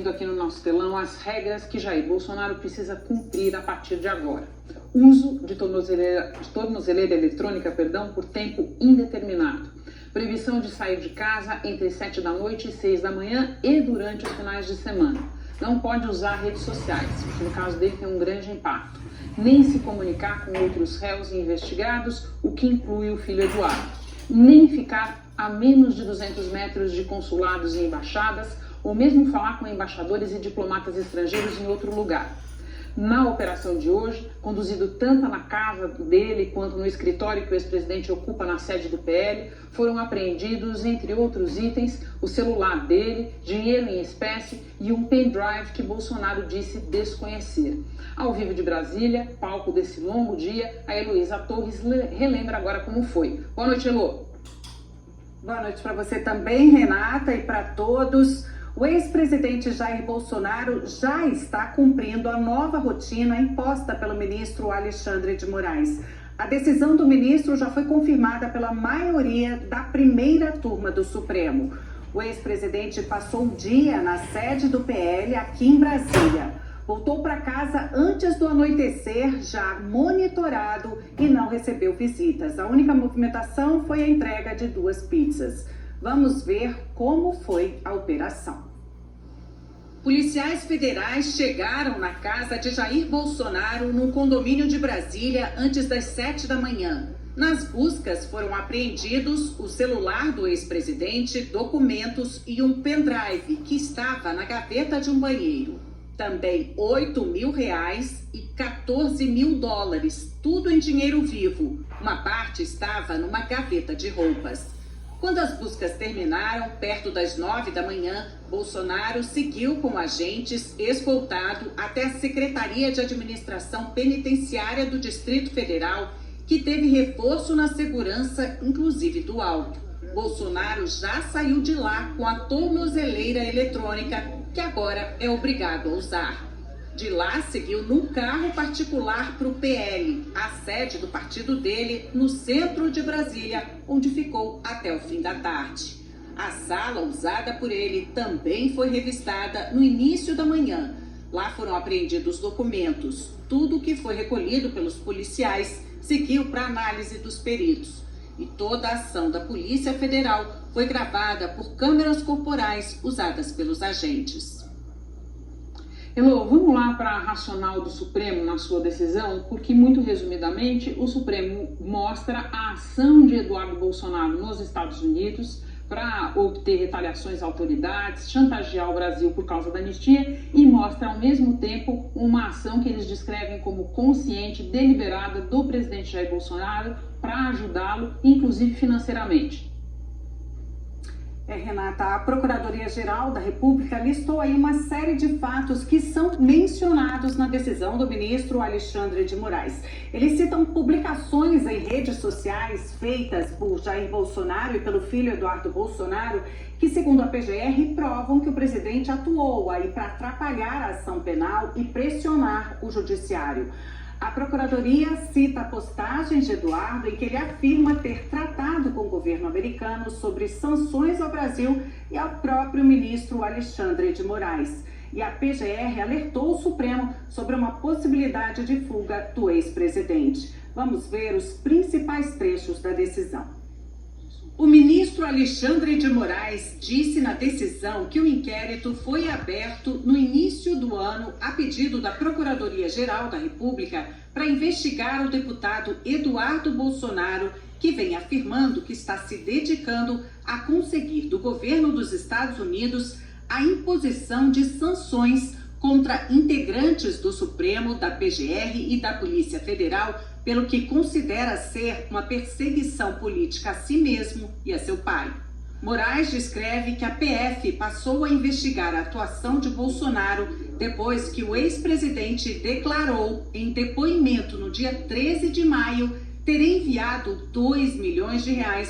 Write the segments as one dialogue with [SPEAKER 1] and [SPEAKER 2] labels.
[SPEAKER 1] Aqui no nosso telão as regras que Jair Bolsonaro precisa cumprir a partir de agora. Uso de tornozeleira eletrônica, por tempo indeterminado. Proibição de sair de casa entre 7 da noite e 6 da manhã e durante os finais de semana. Não pode usar redes sociais, que no caso dele tem um grande impacto. Nem se comunicar com outros réus e investigados, o que inclui o filho Eduardo. Nem ficar a menos de 200 metros de consulados e embaixadas, ou mesmo falar com embaixadores e diplomatas estrangeiros em outro lugar. Na operação de hoje, conduzido tanto na casa dele quanto no escritório que o ex-presidente ocupa na sede do PL, foram apreendidos, entre outros itens, o celular dele, dinheiro em espécie e um pendrive que Bolsonaro disse desconhecer. Ao vivo de Brasília, palco desse longo dia, a Heloísa Torres relembra agora como foi. Boa noite, Elô.
[SPEAKER 2] Boa noite para você também, Renata, e para todos. O ex-presidente Jair Bolsonaro já está cumprindo a nova rotina imposta pelo ministro Alexandre de Moraes. A decisão do ministro já foi confirmada pela maioria da primeira turma do Supremo. O ex-presidente passou o dia na sede do PL aqui em Brasília. Voltou para casa antes do anoitecer, já monitorado, e não recebeu visitas. A única movimentação foi a entrega de 2 pizzas. Vamos ver como foi a operação. Policiais federais chegaram na casa de Jair Bolsonaro no condomínio de Brasília antes das 7 da manhã. Nas buscas foram apreendidos o celular do ex-presidente, documentos e um pendrive que estava na gaveta de um banheiro. Também R$8 mil e $14 mil, tudo em dinheiro vivo. Uma parte estava numa gaveta de roupas. Quando as buscas terminaram, perto das 9 da manhã, Bolsonaro seguiu com agentes escoltado até a Secretaria de Administração Penitenciária do Distrito Federal, que teve reforço na segurança, inclusive do auto. Bolsonaro já saiu de lá com a tornozeleira eletrônica, que agora é obrigado a usar. De lá, seguiu num carro particular para o PL, a sede do partido dele, no centro de Brasília, onde ficou até o fim da tarde. A sala usada por ele também foi revistada no início da manhã. Lá foram apreendidos documentos. Tudo o que foi recolhido pelos policiais seguiu para análise dos peritos. E toda a ação da Polícia Federal foi gravada por câmeras corporais usadas pelos agentes.
[SPEAKER 1] Elô, vamos lá para a racional do Supremo na sua decisão, porque, muito resumidamente, o Supremo mostra a ação de Eduardo Bolsonaro nos Estados Unidos para obter retaliações a autoridades, chantagear o Brasil por causa da anistia e mostra, ao mesmo tempo, uma ação que eles descrevem como consciente, deliberada do presidente Jair Bolsonaro para ajudá-lo, inclusive financeiramente.
[SPEAKER 2] Renata, a Procuradoria-Geral da República listou aí uma série de fatos que são mencionados na decisão do ministro Alexandre de Moraes. Eles citam publicações em redes sociais feitas por Jair Bolsonaro e pelo filho Eduardo Bolsonaro, que, segundo a PGR, provam que o presidente atuou aí para atrapalhar a ação penal e pressionar o judiciário. A Procuradoria cita postagens de Eduardo em que ele afirma ter tratado com o governo americano sobre sanções ao Brasil e ao próprio ministro Alexandre de Moraes. E a PGR alertou o Supremo sobre uma possibilidade de fuga do ex-presidente. Vamos ver os principais trechos da decisão. O ministro Alexandre de Moraes disse na decisão que o inquérito foi aberto no início do ano a pedido da Procuradoria-Geral da República para investigar o deputado Eduardo Bolsonaro, que vem afirmando que está se dedicando a conseguir do governo dos Estados Unidos a imposição de sanções contra integrantes do Supremo, da PGR e da Polícia Federal, pelo que considera ser uma perseguição política a si mesmo e a seu pai. Moraes descreve que a PF passou a investigar a atuação de Bolsonaro depois que o ex-presidente declarou em depoimento no dia 13 de maio ter enviado R$2 milhões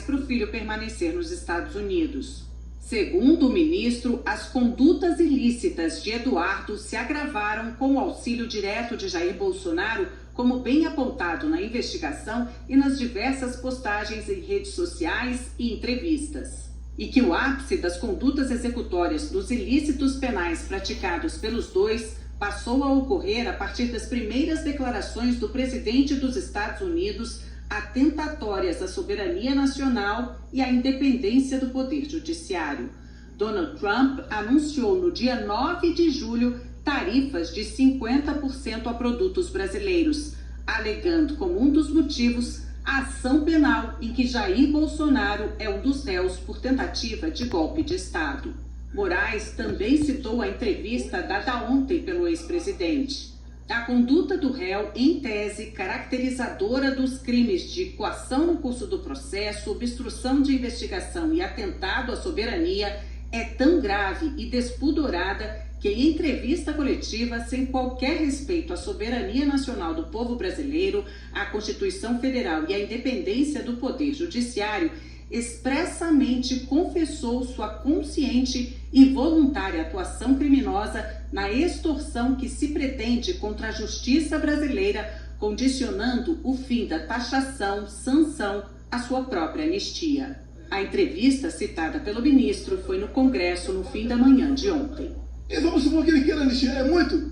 [SPEAKER 2] para o filho permanecer nos Estados Unidos. Segundo o ministro, as condutas ilícitas de Eduardo se agravaram com o auxílio direto de Jair Bolsonaro, como bem apontado na investigação e nas diversas postagens em redes sociais e entrevistas. e que o ápice das condutas executórias dos ilícitos penais praticados pelos dois passou a ocorrer a partir das primeiras declarações do presidente dos Estados Unidos atentatórias à soberania nacional e à independência do Poder Judiciário. Donald Trump anunciou no dia 9 de julho tarifas de 50% a produtos brasileiros, alegando como um dos motivos a ação penal em que Jair Bolsonaro é um dos réus por tentativa de golpe de Estado. Moraes também citou a entrevista dada ontem pelo ex-presidente. A conduta do réu, em tese caracterizadora dos crimes de coação no curso do processo, obstrução de investigação e atentado à soberania, é tão grave e despudorada que, em entrevista coletiva, sem qualquer respeito à soberania nacional do povo brasileiro, à Constituição Federal e à independência do Poder Judiciário, expressamente confessou sua consciente e voluntária atuação criminosa na extorsão que se pretende contra a justiça brasileira, condicionando o fim da taxação, sanção à sua própria anistia. A entrevista citada pelo ministro foi no Congresso no fim da manhã de ontem.
[SPEAKER 3] E vamos supor que ele queira anistia, é muito?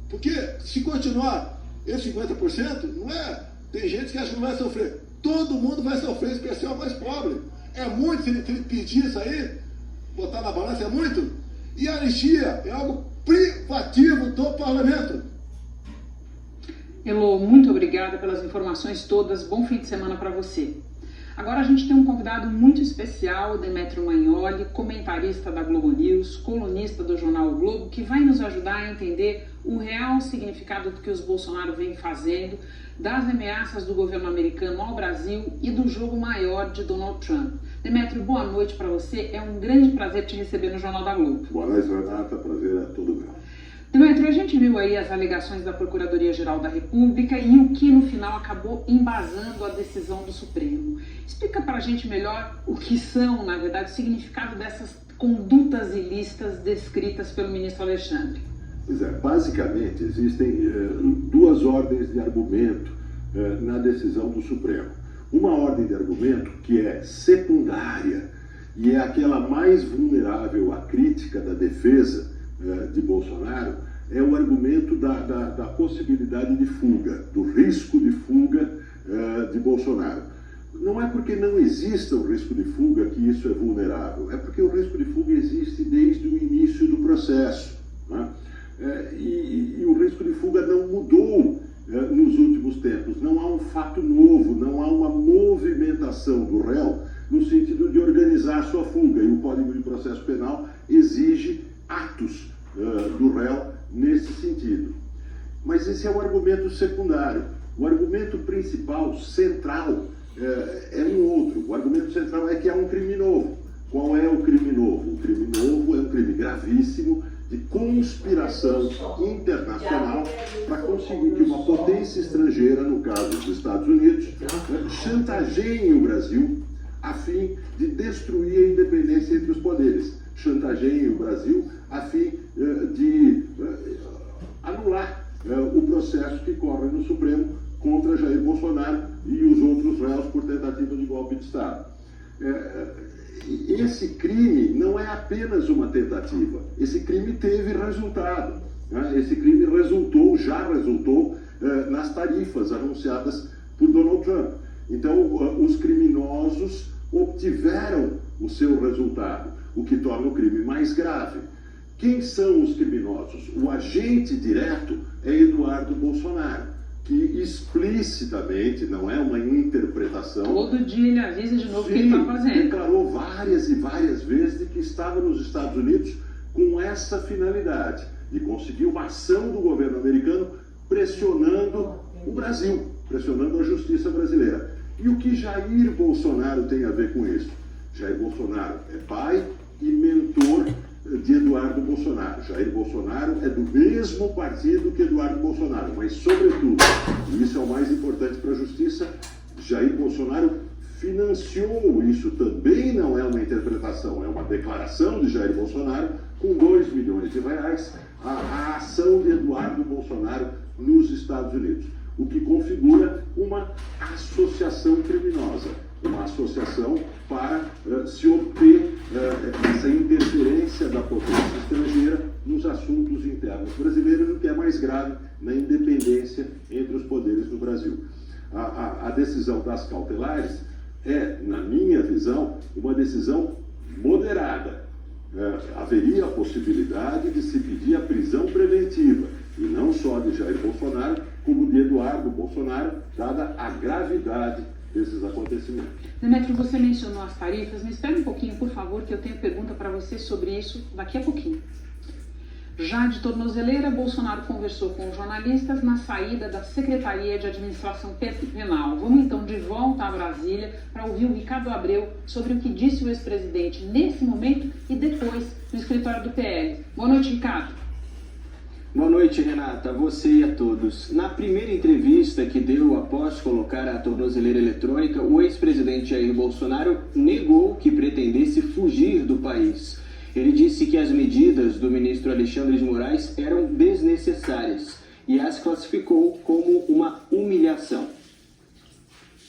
[SPEAKER 3] Porque se continuar esse 50%, não é? Tem gente que acha que não vai sofrer. Todo mundo vai sofrer, especial mais pobre. É muito se ele pedir isso aí, botar na balança, é muito. E a anistia é algo privativo do parlamento.
[SPEAKER 1] Elô, muito obrigada pelas informações todas. Bom fim de semana para você. Agora a gente tem um convidado muito especial, Demetrio Magnoli, comentarista da Globo News, colunista do jornal O Globo, que vai nos ajudar a entender o real significado do que os Bolsonaro vem fazendo, das ameaças do governo americano ao Brasil e do jogo maior de Donald Trump. Demetrio, boa noite para você. É um grande prazer te receber no Jornal da Globo.
[SPEAKER 3] Boa noite, Renata. Prazer é todo meu.
[SPEAKER 1] Demetrio, a gente viu aí as alegações da Procuradoria-Geral da República e o que no final acabou embasando a decisão do Supremo. Explica para a gente melhor o que são, na verdade, o significado dessas condutas ilícitas descritas pelo ministro Alexandre.
[SPEAKER 4] Pois é, basicamente existem duas ordens de argumento na decisão do Supremo. Uma ordem de argumento que é secundária e é aquela mais vulnerável à crítica da defesa de Bolsonaro, é o argumento da possibilidade de fuga, do risco de fuga de Bolsonaro. Não é porque não exista o risco de fuga que isso é vulnerável, é porque o risco de fuga existe desde o início do processo, né? E o risco de fuga não mudou nos últimos tempos. Não há um fato novo, não há uma movimentação do réu no sentido de organizar a sua fuga. E o Código de Processo Penal exige atos do réu nesse sentido. Mas esse é o argumento secundário. O argumento principal, central, é um outro. O argumento central é que há um crime novo. Qual é o crime novo? O crime novo é um crime gravíssimo de conspiração internacional para conseguir que uma potência estrangeira, no caso dos Estados Unidos, chantageie o Brasil a fim de destruir a independência entre os poderes. Chantageie o Brasil a fim de anular o processo que corre no Supremo contra Jair Bolsonaro e os outros réus por tentativa de golpe de Estado. Esse crime não é apenas uma tentativa, esse crime teve resultado, né? Esse crime já resultou nas tarifas anunciadas por Donald Trump. Então, os criminosos obtiveram o seu resultado, o que torna o crime mais grave. Quem são os criminosos? O agente direto é Eduardo Bolsonaro, que explicitamente, não é uma interpretação...
[SPEAKER 1] Todo dia ele avisa de novo o que ele está fazendo.
[SPEAKER 4] Declarou várias e várias vezes de que estava nos Estados Unidos com essa finalidade, de conseguir uma ação do governo americano pressionando o Brasil, pressionando a justiça brasileira. E o que Jair Bolsonaro tem a ver com isso? Jair Bolsonaro é pai e mentor de Eduardo Bolsonaro. Jair Bolsonaro é do mesmo partido que Eduardo Bolsonaro, mas, sobretudo, e isso é o mais importante para a justiça, Jair Bolsonaro financiou, isso também não é uma interpretação, é uma declaração de Jair Bolsonaro, com 2 milhões de reais, a ação de Eduardo Bolsonaro nos Estados Unidos, o que configura uma associação criminosa. uma associação para se obter essa interferência da potência estrangeira nos assuntos internos brasileiros, o que é mais grave na independência entre os poderes do Brasil. A decisão das cautelares é, na minha visão, uma decisão moderada. Haveria a possibilidade de se pedir a prisão preventiva, e não só de Jair Bolsonaro, como de Eduardo Bolsonaro, dada a gravidade desses acontecimentos.
[SPEAKER 1] Demetrio, você mencionou as tarifas, me espere um pouquinho, por favor, que eu tenho pergunta para você sobre isso daqui a pouquinho. Já de tornozeleira, Bolsonaro conversou com jornalistas na saída da Secretaria de Administração Penal. Vamos então de volta a Brasília para ouvir o Ricardo Abreu sobre o que disse o ex-presidente nesse momento e depois no escritório do PL. Boa noite, Ricardo.
[SPEAKER 5] Boa noite, Renata, a você e a todos. Na primeira entrevista que deu após colocar a tornozeleira eletrônica, o ex-presidente Jair Bolsonaro negou que pretendesse fugir do país. Ele disse que as medidas do ministro Alexandre de Moraes eram desnecessárias e as classificou como uma humilhação.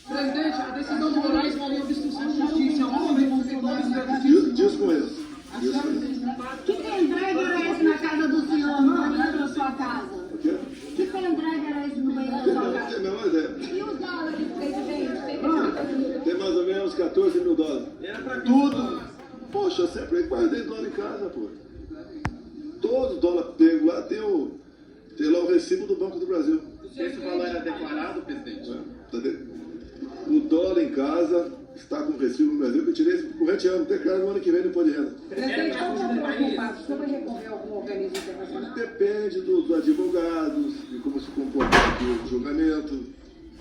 [SPEAKER 6] Presidente, a decisão de Moraes vale obstrução de justiça. Algum momento você pode
[SPEAKER 3] Desconheço.
[SPEAKER 7] Que pendrive era esse na casa do senhor, não? Dentro da sua casa?
[SPEAKER 3] O quê?
[SPEAKER 7] Que pendrive era esse no banheiro da sua
[SPEAKER 3] Não
[SPEAKER 7] casa?
[SPEAKER 3] tenho a menor ideia.
[SPEAKER 7] E os dólares, presidente?
[SPEAKER 3] Tem mais ou menos 14 mil dólares. Tudo. Poxa, eu sempre guardei dólar em casa, pô. Todos os dólares pego lá tem lá o recibo do Banco do Brasil.
[SPEAKER 6] Esse valor era declarado, presidente?
[SPEAKER 3] Tá vendo? O dólar em casa está com o recibo no Brasil, que eu tirei esse corrente ano, declaro no ano que vem no imposto de renda.
[SPEAKER 2] Presidente, qual foi o culpado? O senhor vai recorrer a algum organismo internacional?
[SPEAKER 3] Depende dos advogados, de como se comporta o julgamento,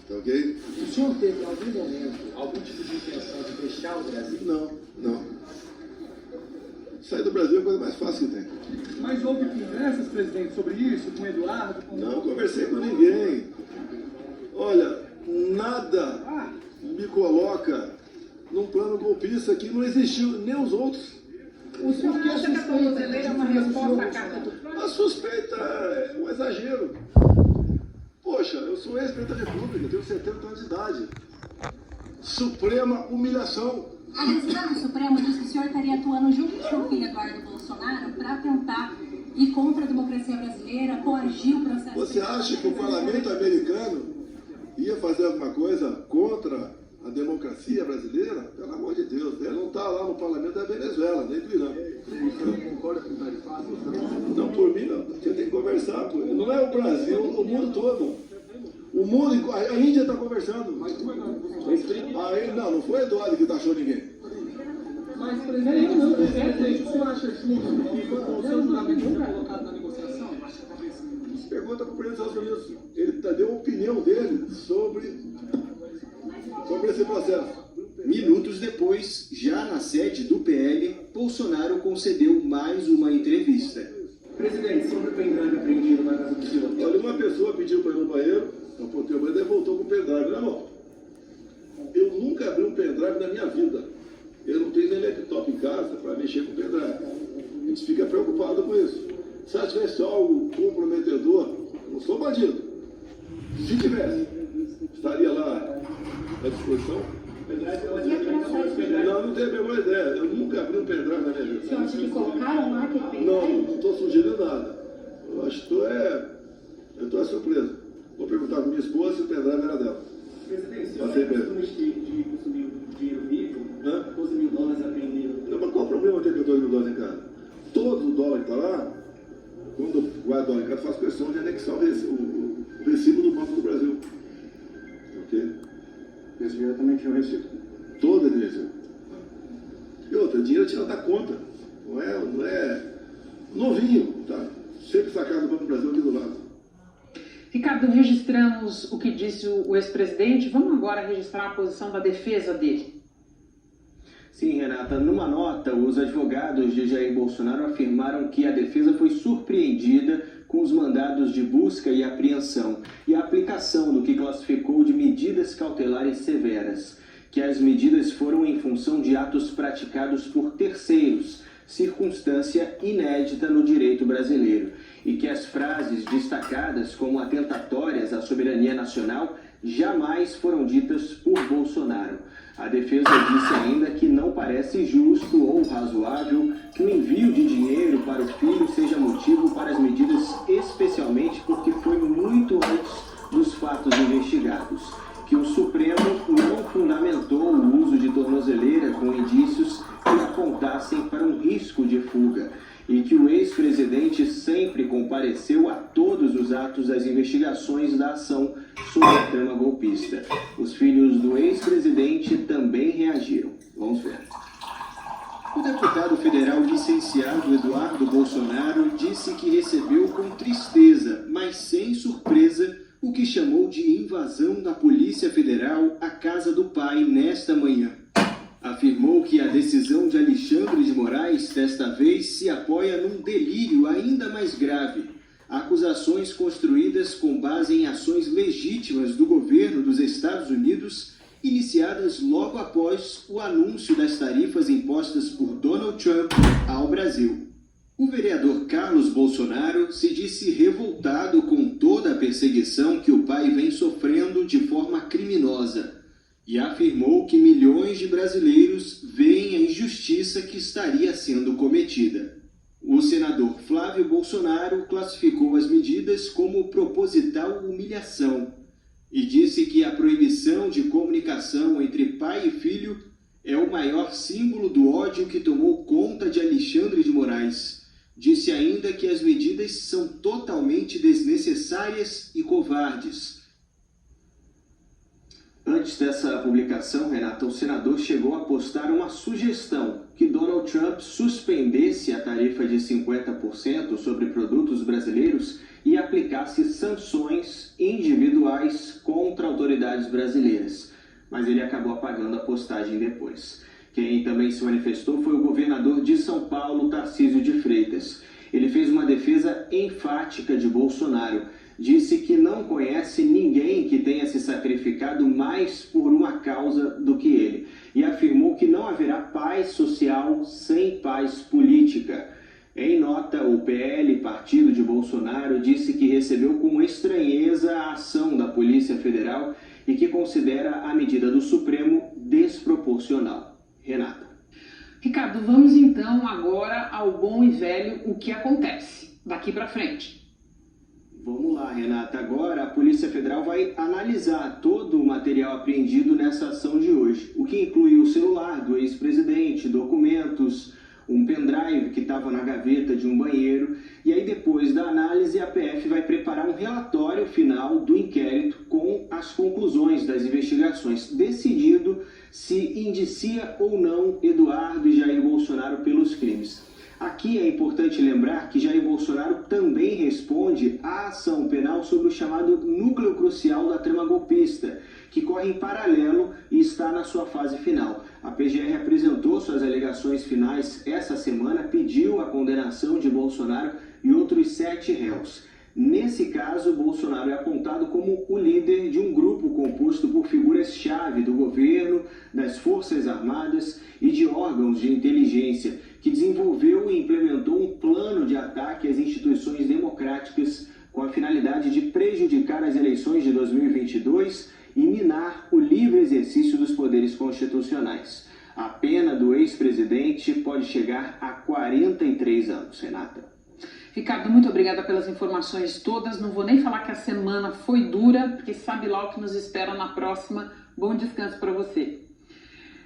[SPEAKER 3] tá ok?
[SPEAKER 6] O senhor teve em algum momento algum tipo de intenção de deixar o Brasil?
[SPEAKER 3] Não. Sair do Brasil é a coisa mais fácil que tem.
[SPEAKER 6] Mas houve conversas, presidente, sobre isso, com o Eduardo?
[SPEAKER 3] Não conversei com ninguém. Olha, nada me coloca num plano golpista que não existiu, nem os outros.
[SPEAKER 2] O senhor acha que a tornozeleira é uma resposta à carta do...
[SPEAKER 3] A suspeita é um exagero. Poxa, eu sou ex-presidente da República, tenho 70 anos de idade. Suprema humilhação.
[SPEAKER 7] A decisão do Supremo diz que o senhor estaria atuando junto com o seu filho Eduardo Bolsonaro para tentar ir contra a democracia brasileira, coagir o processo...
[SPEAKER 3] Você acha que o parlamento americano ia fazer alguma coisa contra a democracia brasileira? Pelo amor de Deus, ele não está lá no parlamento da Venezuela, nem do Irã.
[SPEAKER 6] Você não concorda com o tarifado?
[SPEAKER 3] Não, por mim não. Você tem que conversar. Pô. Não é o Brasil, o mundo todo. O mundo, a Índia está conversando. Não foi Eduardo que taxou ninguém.
[SPEAKER 6] Mas, presidente, o senhor acha que o seu julgamento foi colocado na negociação?
[SPEAKER 3] Pergunta para o presidente dos Estados Unidos. Ele deu a opinião dele sobre esse processo.
[SPEAKER 5] Minutos depois, já na sede do PL, Bolsonaro concedeu mais uma entrevista.
[SPEAKER 6] Presidente, sobre o pendrive apreendido na casa do senhor.
[SPEAKER 3] Olha, uma pessoa pediu para ir no banheiro, apontei o banheiro e voltou com o pendrive na mão. Eu nunca abri um pendrive na minha vida. Eu não tenho nem laptop em casa para mexer com o pendrive. A gente fica preocupado com isso. Se ela tivesse algo comprometedor, eu não sou bandido. Se tivesse, estaria lá à disposição. Não tenho a menor ideia. Eu nunca abri um pendrive na minha vida.
[SPEAKER 7] O senhor acha que colocaram lá aquele pendrive?
[SPEAKER 3] Não estou sugerindo nada. Eu acho que estou surpreso. Vou perguntar para minha esposa se o pendrive era dela.
[SPEAKER 6] Presidente,
[SPEAKER 3] Passei mesmo.
[SPEAKER 6] de consumir dinheiro vivo, 12 mil dólares apreendido.
[SPEAKER 3] Não, mas qual o problema ter 14 mil dólares em casa? Todo o dólar que está lá, quando eu guardo dólar em casa, faço questão de anexar o recibo do Banco do Brasil. Ok?
[SPEAKER 6] Esse dinheiro também tinha um recibo.
[SPEAKER 3] Todo esse recibo. E outra, dinheiro tira da conta. Não é novinho, tá? Sempre sacado do Banco do Brasil aqui do lado.
[SPEAKER 1] Ricardo, registramos o que disse o ex-presidente. Vamos agora registrar a posição da defesa dele.
[SPEAKER 5] Sim, Renata, numa nota, os advogados de Jair Bolsonaro afirmaram que a defesa foi surpreendida com os mandados de busca e apreensão e a aplicação do que classificou de medidas cautelares severas, que as medidas foram em função de atos praticados por terceiros, circunstância inédita no direito brasileiro, e que as frases destacadas como atentatórias à soberania nacional jamais foram ditas por Bolsonaro. A defesa disse ainda que não parece justo ou razoável que o envio de dinheiro para o filho seja motivo para as medidas, especialmente porque foi muito antes dos fatos investigados. Que o Supremo não fundamentou o uso de tornozeleira com indícios que apontassem para um risco de fuga e que o ex-presidente sempre compareceu a todos os atos das investigações da ação sobre a trama golpista. Os filhos do ex-presidente também reagiram. Vamos ver. O deputado federal licenciado Eduardo Bolsonaro disse que recebeu com tristeza, mas sem surpresa, o que chamou de invasão da Polícia Federal à casa do pai nesta manhã. Afirmou que a decisão de Alexandre de Moraes, desta vez, se apoia num delírio ainda mais grave. Acusações construídas com base em ações legítimas do governo dos Estados Unidos, iniciadas logo após o anúncio das tarifas impostas por Donald Trump ao Brasil. O vereador Carlos Bolsonaro se disse revoltado com toda a perseguição que o pai vem sofrendo de forma criminosa e afirmou que milhões de brasileiros veem a injustiça que estaria sendo cometida. O senador Flávio Bolsonaro classificou as medidas como proposital humilhação e disse que a proibição de comunicação entre pai e filho é o maior símbolo do ódio que tomou conta de Alexandre de Moraes. Disse ainda que as medidas são totalmente desnecessárias e covardes. Antes dessa publicação, Renata, o senador chegou a postar uma sugestão que Donald Trump suspendesse a tarifa de 50% sobre produtos brasileiros e aplicasse sanções individuais contra autoridades brasileiras. Mas ele acabou apagando a postagem depois. Quem também se manifestou foi o governador de São Paulo, Tarcísio de Freitas. Ele fez uma defesa enfática de Bolsonaro. Disse que não conhece ninguém que tenha se sacrificado mais por uma causa do que ele. E afirmou que não haverá paz social sem paz política. Em nota, o PL, partido de Bolsonaro, disse que recebeu com estranheza a ação da Polícia Federal e que considera a medida do Supremo desproporcional. Renata.
[SPEAKER 1] Ricardo, vamos então agora ao bom e velho o que acontece daqui para frente.
[SPEAKER 5] Vamos lá, Renata. Agora a Polícia Federal vai analisar todo o material apreendido nessa ação de hoje, o que inclui o celular do ex-presidente, documentos, um pendrive que estava na gaveta de um banheiro, e aí depois da análise a PF vai preparar um relatório final do inquérito com as conclusões das investigações, decidido se indicia ou não Eduardo e Jair Bolsonaro pelos crimes. Aqui é importante lembrar que Jair Bolsonaro também responde à ação penal sobre o chamado núcleo crucial da trama golpista, que corre em paralelo e está na sua fase final. A PGR apresentou suas alegações finais essa semana, pediu a condenação de Bolsonaro e outros 7 réus. Nesse caso, Bolsonaro é apontado como o líder de um grupo composto por figuras-chave do governo, das Forças Armadas e de órgãos de inteligência, que desenvolveu e implementou um plano de ataque às instituições democráticas com a finalidade de prejudicar as eleições de 2022 e minar o livre exercício dos poderes constitucionais. A pena do ex-presidente pode chegar a 43 anos, Renata.
[SPEAKER 1] Ricardo, muito obrigada pelas informações todas. Não vou nem falar que a semana foi dura, porque sabe lá o que nos espera na próxima. Bom descanso para você.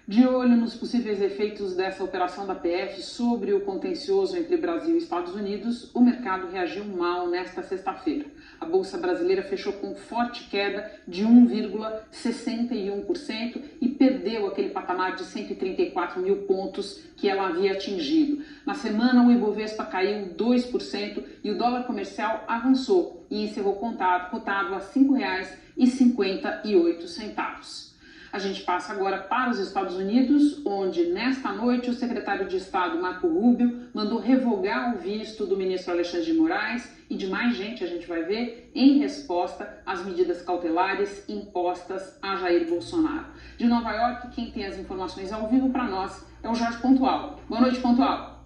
[SPEAKER 1] De olho nos possíveis efeitos dessa operação da PF sobre o contencioso entre Brasil e Estados Unidos, o mercado reagiu mal nesta sexta-feira. A Bolsa Brasileira fechou com forte queda de 1,61% e perdeu aquele patamar de 134 mil pontos que ela havia atingido. Na semana, o Ibovespa caiu 2% e o dólar comercial avançou e encerrou cotado a R$ 5,58. A gente passa agora para os Estados Unidos, onde nesta noite o secretário de Estado, Marco Rubio, mandou revogar o visto do ministro Alexandre de Moraes e de mais gente, a gente vai ver, em resposta às medidas cautelares impostas a Jair Bolsonaro. De Nova York, quem tem as informações ao vivo para nós é o Jorge Pontual. Boa noite, Pontual.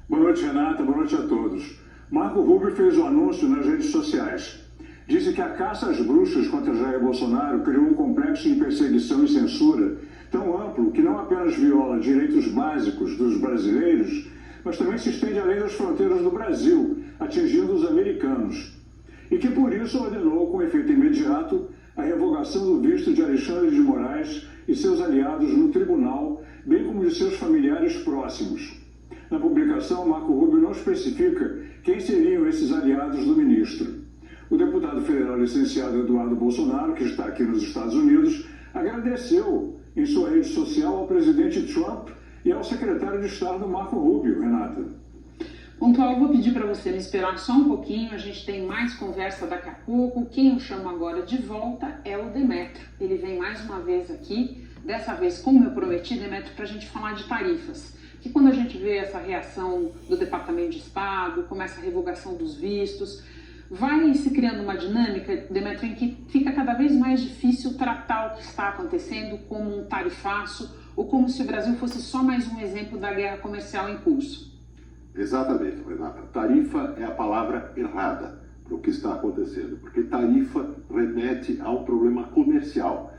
[SPEAKER 8] Boa noite, Renata. Boa noite a todos. Marco Rubio fez o anúncio nas redes sociais. disse que a caça às bruxas contra Jair Bolsonaro criou um complexo de perseguição e censura tão amplo que não apenas viola direitos básicos dos brasileiros, mas também se estende além das fronteiras do Brasil, atingindo os americanos. E que por isso ordenou, com efeito imediato, a revogação do visto de Alexandre de Moraes e seus aliados no tribunal, bem como de seus familiares próximos. Na publicação, Marco Rubio não especifica quem seriam esses aliados do ministro. O deputado federal licenciado Eduardo Bolsonaro, que está aqui nos Estados Unidos, agradeceu em sua rede social ao presidente Trump e ao secretário de Estado Marco Rubio. Renata.
[SPEAKER 1] Pontual, vou pedir para você me esperar só um pouquinho, a gente tem mais conversa daqui a pouco. Quem eu chamo agora de volta é o Demétrio. Ele vem mais uma vez aqui, dessa vez, como eu prometi, Demétrio, para a gente falar de tarifas. Que quando a gente vê essa reação do Departamento de Estado, começa a revogação dos vistos, vai se criando uma dinâmica, Demétrio, em que fica cada vez mais difícil tratar o que está acontecendo como um tarifaço ou como se o Brasil fosse só mais um exemplo da guerra comercial em curso.
[SPEAKER 4] Exatamente, Renata. Tarifa é a palavra errada para o que está acontecendo, porque tarifa remete a um problema comercial.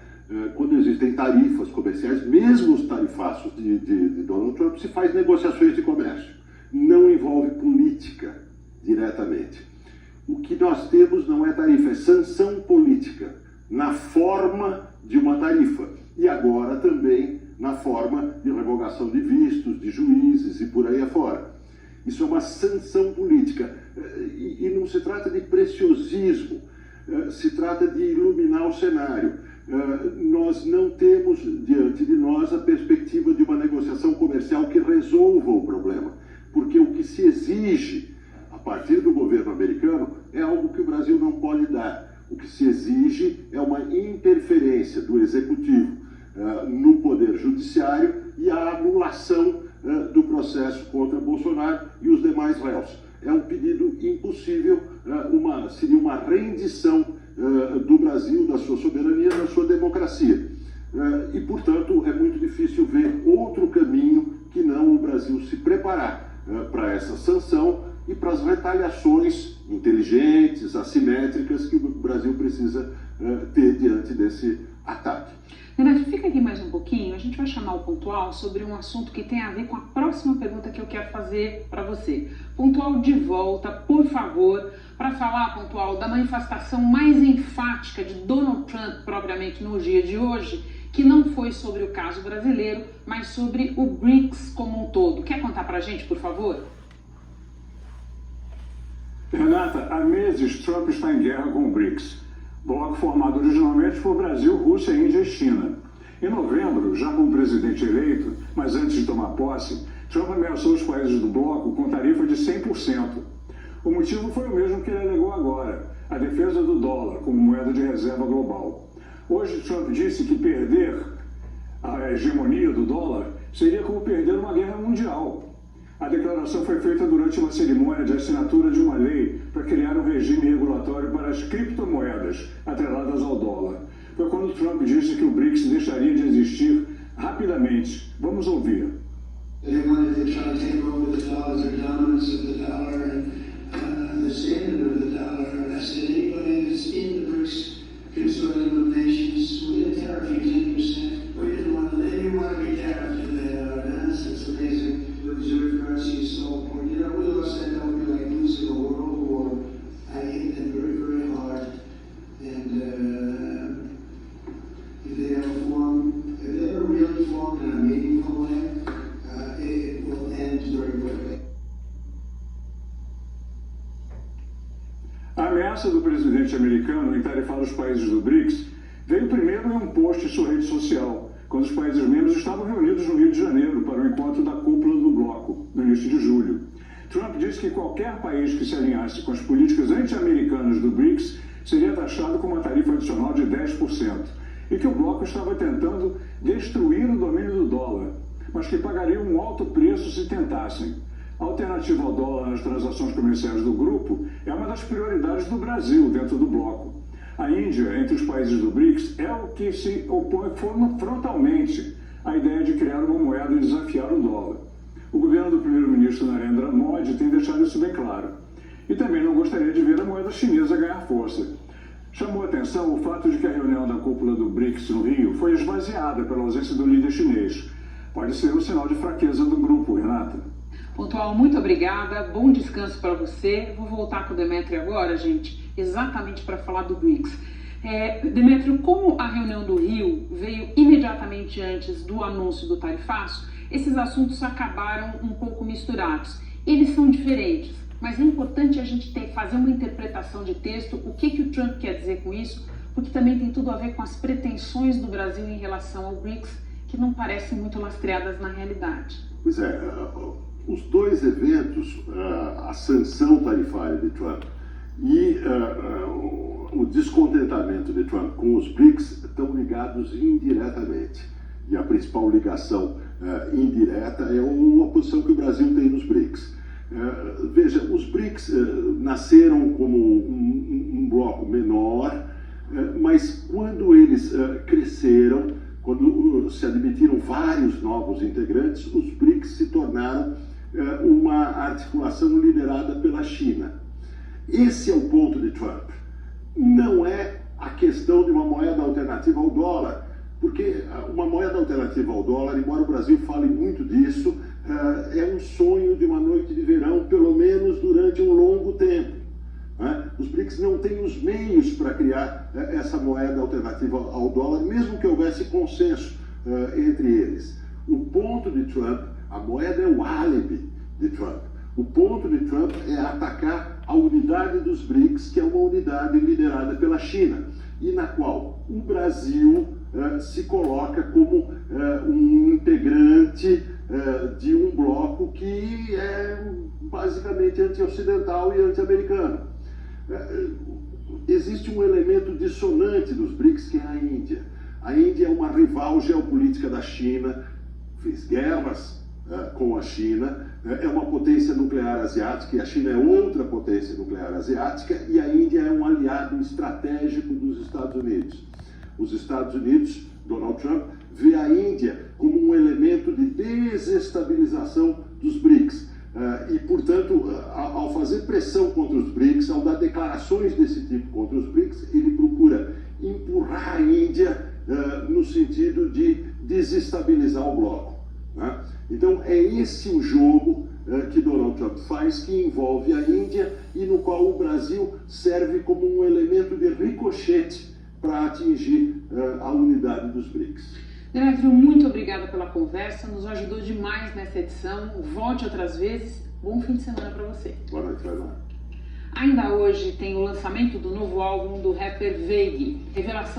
[SPEAKER 4] Quando existem tarifas comerciais, mesmo os tarifaços de Donald Trump, se faz negociações de comércio. Não envolve política diretamente. O que nós temos não é tarifa, é sanção política, na forma de uma tarifa. E agora também na forma de revogação de vistos, de juízes e por aí afora. Isso é uma sanção política. E não se trata de preciosismo, se trata de iluminar o cenário. Nós não temos diante de nós a perspectiva de uma negociação comercial que resolva o problema, porque o que se exige a partir do governo americano é algo que o Brasil não pode dar. O que se exige é uma interferência do executivo no poder judiciário e a anulação do processo contra Bolsonaro e os demais réus. É um pedido impossível, seria uma rendição do Brasil, da sua soberania, da sua democracia. E, portanto, é muito difícil ver outro caminho que não o Brasil se preparar para essa sanção e para as retaliações inteligentes, assimétricas que o Brasil precisa ter diante desse ataque.
[SPEAKER 1] Renato, fica aqui mais um pouquinho, a gente vai chamar o Pontual sobre um assunto que tem a ver com a próxima pergunta que eu quero fazer para você. Pontual, de volta, por favor, para falar, Pontual, da manifestação mais enfática de Donald Trump propriamente no dia de hoje, que não foi sobre o caso brasileiro, mas sobre o BRICS como um todo. Quer contar para a gente, por favor?
[SPEAKER 8] Renata, há meses Trump está em guerra com o BRICS, bloco formado originalmente por Brasil, Rússia, Índia e China. Em novembro, já como presidente eleito, mas antes de tomar posse, Trump ameaçou os países do bloco com tarifa de 100%. O motivo foi o mesmo que ele alegou agora, a defesa do dólar como moeda de reserva global. Hoje, Trump disse que perder a hegemonia do dólar seria como perder uma guerra mundial. A declaração foi feita durante uma cerimônia de assinatura de uma lei para criar um regime regulatório para as criptomoedas atreladas ao dólar. Foi quando Trump disse que o BRICS deixaria de existir rapidamente. Vamos ouvir. A ameaça do presidente americano em tarifar os países do BRICS veio primeiro em um post em sua rede social, quando os países membros estavam reunidos no Rio de Janeiro para o encontro da cúpula do bloco, no início de julho. Trump disse que qualquer país que se alinhasse com as políticas anti-americanas do BRICS seria taxado com uma tarifa adicional de 10%, e que o bloco estava tentando destruir o domínio do dólar, mas que pagaria um alto preço se tentassem. A alternativa ao dólar nas transações comerciais do grupo é uma das prioridades do Brasil dentro do bloco. A Índia, entre os países do BRICS, é o que se opõe frontalmente à ideia de criar uma moeda e desafiar o dólar. O governo do primeiro-ministro Narendra Modi tem deixado isso bem claro. E também não gostaria de ver a moeda chinesa ganhar força. Chamou a atenção o fato de que a reunião da cúpula do BRICS no Rio foi esvaziada pela ausência do líder chinês. Pode ser um sinal de fraqueza do grupo, Renata.
[SPEAKER 1] Pontual, muito obrigada, bom descanso para você. Vou voltar com o Demetrio agora, gente, exatamente para falar do BRICS. Demetrio, como a reunião do Rio veio imediatamente antes do anúncio do tarifaço, esses assuntos acabaram um pouco misturados. Eles são diferentes, mas é importante a gente fazer uma interpretação de texto, o que o Trump quer dizer com isso, porque também tem tudo a ver com as pretensões do Brasil em relação ao BRICS, que não parecem muito lastreadas na realidade.
[SPEAKER 4] Pois é, os dois eventos, a sanção tarifária de Trump e o descontentamento de Trump com os BRICS estão ligados indiretamente. E a principal ligação indireta é uma posição que o Brasil tem nos BRICS. Veja, os BRICS nasceram como um bloco menor, mas quando eles cresceram, quando se admitiram vários novos integrantes, os BRICS se tornaram uma articulação liderada pela China. Esse é o ponto de Trump. Não é a questão de uma moeda alternativa ao dólar, porque uma moeda alternativa ao dólar, embora o Brasil fale muito disso, é um sonho de uma noite de verão, pelo menos durante um longo tempo. Os BRICS não têm os meios para criar essa moeda alternativa ao dólar, mesmo que houvesse consenso entre eles. O ponto de Trump, a moeda é o álibi de Trump. O ponto de Trump é atacar a unidade dos BRICS, que é uma unidade liderada pela China, e na qual o Brasil se coloca como um integrante de um bloco que é basicamente anti-ocidental e anti-americano. Existe um elemento dissonante dos BRICS, que é a Índia. A Índia é uma rival geopolítica da China, fez guerras com a China, é uma potência nuclear asiática, e a China é outra potência nuclear asiática, e a Índia é um aliado estratégico dos Estados Unidos. Os Estados Unidos, Donald Trump, vê a Índia como um elemento de desestabilização dos BRICS. E, portanto, ao fazer pressão contra os BRICS, ao dar declarações desse tipo contra os BRICS, ele procura empurrar a Índia no sentido de desestabilizar o bloco. Então, é esse o jogo que Donald Trump faz, que envolve a Índia e no qual o Brasil serve como um elemento de ricochete para atingir a unidade dos BRICS.
[SPEAKER 1] Demetrio, muito obrigada pela conversa, nos ajudou demais nessa edição. Volte outras vezes. Bom fim de semana para você.
[SPEAKER 4] Boa noite, Fernanda.
[SPEAKER 1] Ainda hoje tem o lançamento do novo álbum do rapper Veig, revelação